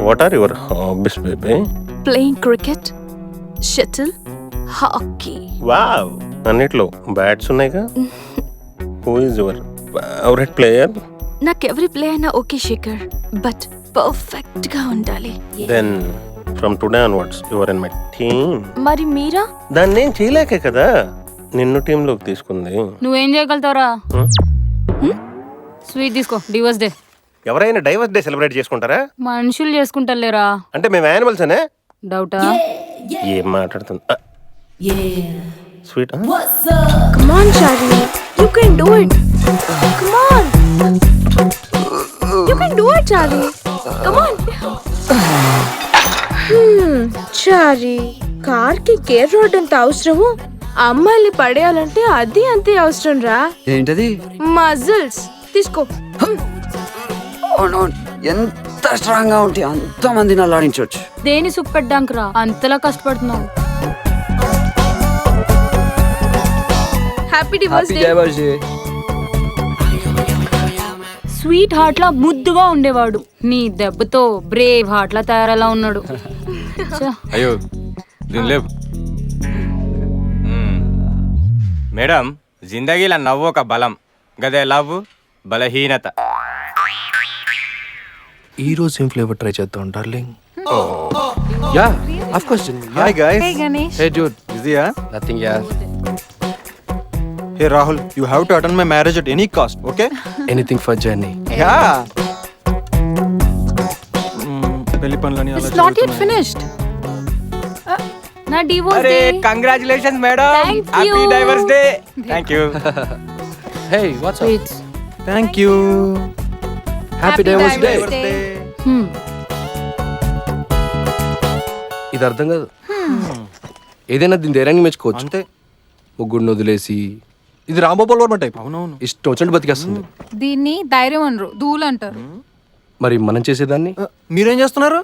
What are your hobbies baby? Playing cricket, shuttle, hockey. Wow, అన్నిట్లో bats ఉన్నాయిగా. Who is your favourite player? నాకు ఎవరి play అయినా okay Shekhar, but perfect గా ఉండాలి. Then from today onwards your in my team. మరి మీరా? దాన్ని నేను చేయలేకే కదా నిన్ను టీంలోకి తీసుకుంది. నువ్వేం చేయగలుగుతావురా? స్వీట్ తీసుకో, డివోర్స్ డే. ఎవరైనా డైవర్స్ డే సెలబ్రేట్ చేసుకుంటారా? మనుషులు చేసుకుంటారులేరా. అంటే మేము యానిమల్స్ అనే? డౌటా? ఏం మాట్లాడుతుంది sweet? Come on, Charlie. You can do it. Come on. You can do it, Charlie. Come on. Chari, car కి గేర్ రోడ్ అంత అవసరము, అమ్మాయిని పడేయాలంటే అది అంతే అవసరం రా. ఏంటది? మజిల్స్ తీసుకో. ఎంత స్ట్రాంగ్ గా ఉంటే అంత మందిని అల్లాడించవచ్చు. దేని సుప్పు పెట్టడానికి రా అంతలా కష్టపడుతున్నావు? Happy divorce day. Sweetheart లా ముద్దుగా ఉండేవాడు, నీ దెబ్బతో బ్రేవ్ హార్ట్ లా తయారలా ఉన్నాడు. అయ్యో దీని లేవు మేడం. జిందగీల నవ్వు ఒక బలం, గదే లవ్ బలహీనత. ఈ రోజు ఏం ఫ్లేవర్ ట్రై చేద్దాం darling? Ya of course. Hi guys. Hey Ganesh. Hey dude. బిజీయా? Nothing ya. Hey Rahul, you have to attend my marriage at any cost, okay? Anything for journey. Ya. పెళ్లి పనులని అలా It's not yet finished. నా divorce అరే day. Congratulations madam, Thank happy you. Divorce day. Thank you. Hey what's up? Sweets. Thank you. Happy divorce day. Hmm. ఇది అర్థం కాదు. ఏదైనా దీని ధైర్యాన్ని మెచ్చుకోవచ్చు. అంతే. ముగ్గుడిని వదిలేసి ఇది రాంగోపాల్ వర్మ టైప్. అవునవును. ఇష్టం వచ్చినట్టు బతికేస్తుంది. దీన్ని ధైర్యం అనరు, ధూలు అంటారు. మరి మనం చేసేదాన్ని మీరేం చేస్తున్నారు?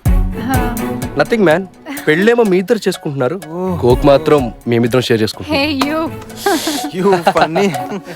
Nothing man. పెళ్ళేమో మీ ఇద్దరు చేసుకుంటున్నారు, కోక్ మాత్రం మేమిద్దరం షేర్ చేసుకుంటున్నాం. Hey you. You funny.